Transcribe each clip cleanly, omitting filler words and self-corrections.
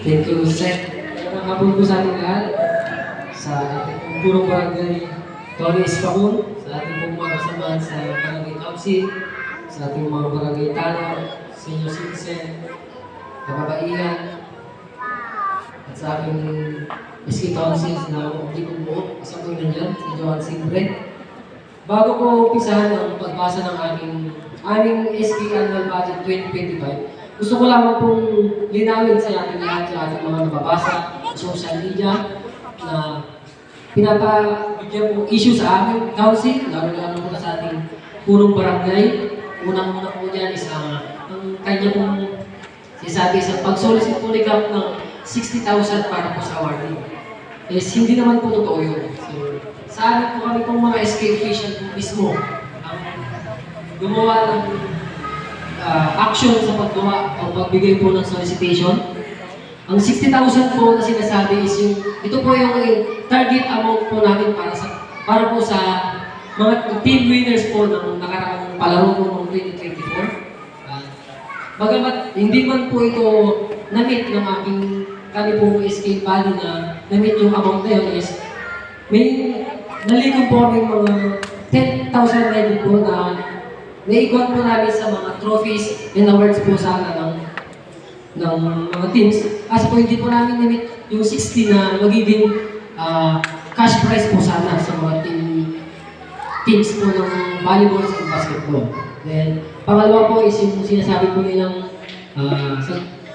Thank you, Seth. Magandang hapon po sa ating lahat. Sa ating purong barangay Tony Espacon, sa ating pong mga kasamahan sa barangay council, sa ating mga barangay tanong, senior citizen, kababaihan, at sa aking SK councils na hindi ko buo, isang po nandiyan, si Johan Simbre. Bago ko umpisahan ang pagbasa ng aming SK Annual Budget 2025, gusto ko lamang pong linawin sa ating lahat, sa ating mga nababasa sa social media na pinapabigyan pong issue sa aming council, lalo-lalo po sa ating punong barangay. Unang-una po dyan is ang kanya pong sinasabi sa pag-solicit po ni Camp ng 60,000 para po sa awarding. Yes, hindi naman po totoo yun. So, sa amin po kami pong mga SK official po mismo ang gumawa ng action sa paggawa o pagbigay po ng solicitation. Ang 60,000 po na sinasabi is ito po yung target amount po namin para po sa mga team winners po ng nakaraang palaro po ng 2024. Bagamat hindi man po ito na-meet ng kami po SK Body na na-meet yung amount na yun is may nalikom po kami mga 10,000 level po na naikot po namin sa mga trophies and awards po sana ng mga teams. Kasi po hindi po namin na-meet yung 60 na magiging cash prize po sana sa mga teams po ng volleyball and basketball. Then, pangalawa po is yung sinasabi po nilang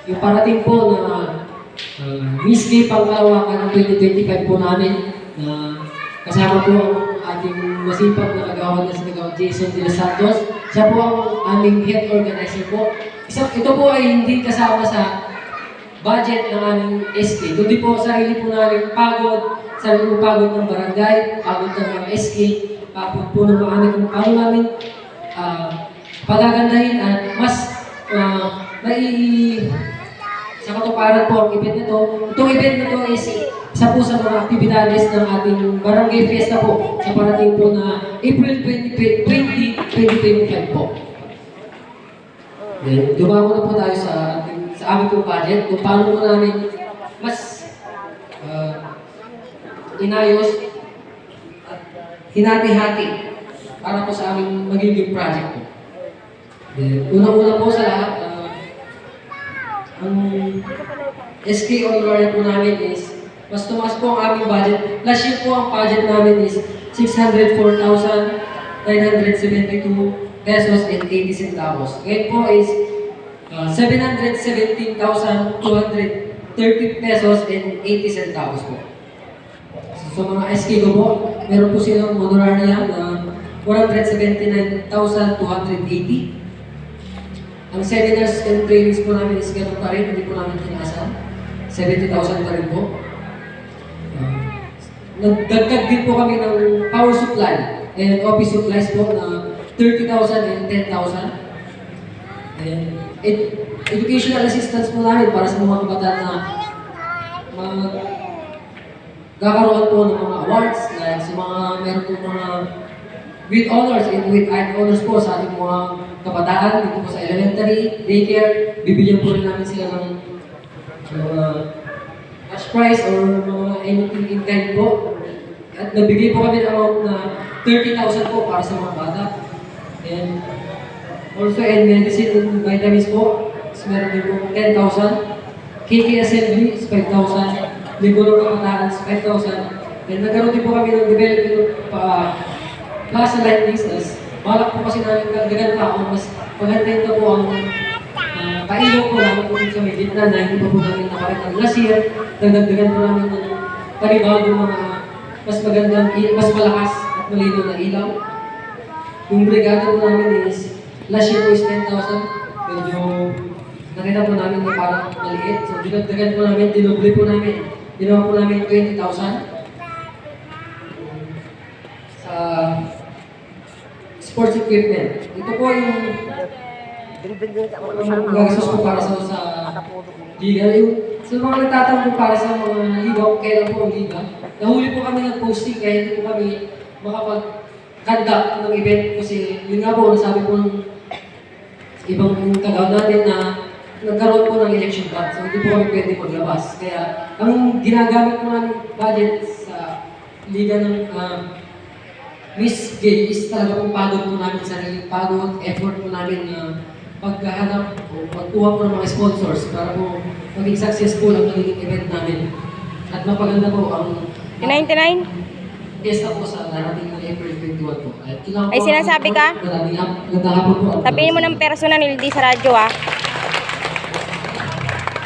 yung parating po na Miss Gay Pangkalawakan ng 2025 po namin na kasama po ang ating masipag na kagawad na sinagawa Jason De Los Santos. Siya po ang aming head organizer po. Ito po ay hindi kasama sa budget ng aming SK. Kundi po sarili po namin pagod, sarili po pagod ng barangay, pagod ng mga SK, pagod po ng mga aming pagod namin pagagandahin at mas sa katuparan po ang event na ito. Itong event na ito is isa po sa mga aktibidades ng ating barangay fiesta po sa parating po na April 2025 po. Then, dumako na po tayo sa aming po budget kung paano po namin mas inayos at hinati-hati para po sa aming magiging project po. Then, unang-una po sa lahat, ang SK Honoraria po namin is mas tumaas po ang aming budget. Last year po ang budget namin is 604,972 pesos and 80 centavos. Ngayon po is 717,230 pesos and 80 centavos po. So, sa mga SK ko po, meron po silang honoraria na 179,280. Ang seminars and trainings po namin is ganun pa rin, hindi po namin tinaasan. 70,000 pa rin po. Nagdagdag din po kami ng power supply and office supplies po na 30,000 and 10,000. And educational assistance po namin para sa mga kabataan na magkakaroon po ng mga awards, like sa mga meron po mga with honors and with honors po sa ating mga kabataan dito po sa elementary, daycare. Bibigyan po rin namin sila ng cash prize or mga anything in kind po. At nabigay po kami ng amount na 30,000 po para sa mga bata. And also in medicine and vitamins po, is meron din po 10,000. KK Assembly is 5,000. Ligo ng kabataan is 5,000. And nagkaroon din po kami ng development class and light business. Balak po kasi namin kagdagan pa kung mas maganda po ang kailaw po namin po sa may gitna na hindi pa po namin nakakita last year. Nagdagdagan po namin ng panibagong mga mas magandang, mas malakas at malinaw na ilaw. Yung brigada po namin is last year po is 10,000. Medyo nakita po namin na parang maliit. So dinagdagan po namin, dinoble po namin. Ginawa po namin 20,000. Sa sports equipment. Ito po yung gagastos po para sa liga. Sa mga nagtatanong para sa mga liga, kailan po ang liga. Nahuli po kami ng posting kaya hindi po kami makapag-conduct ng event kasi yun nga po, nasabi po ng ibang kagawad natin na nagkaroon po ng election ban. So hindi po kami pwede maglabas. Kaya ang ginagamit po namin budget sa liga ng Miss Gay is talaga po pagod po namin, sariling pagod, effort po namin na paghahanap o pagkuha po ng mga sponsors para po maging successful ang magiging event namin. At mapaganda po ang 99? fiesta po sa darating ng April 21 po. At kailangan Ay, po sinasabi ka? Magandang hapon po. Sabihin mo ng personal hindi sa radyo ah.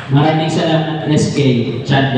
Maraming salamat, SK. Chandler.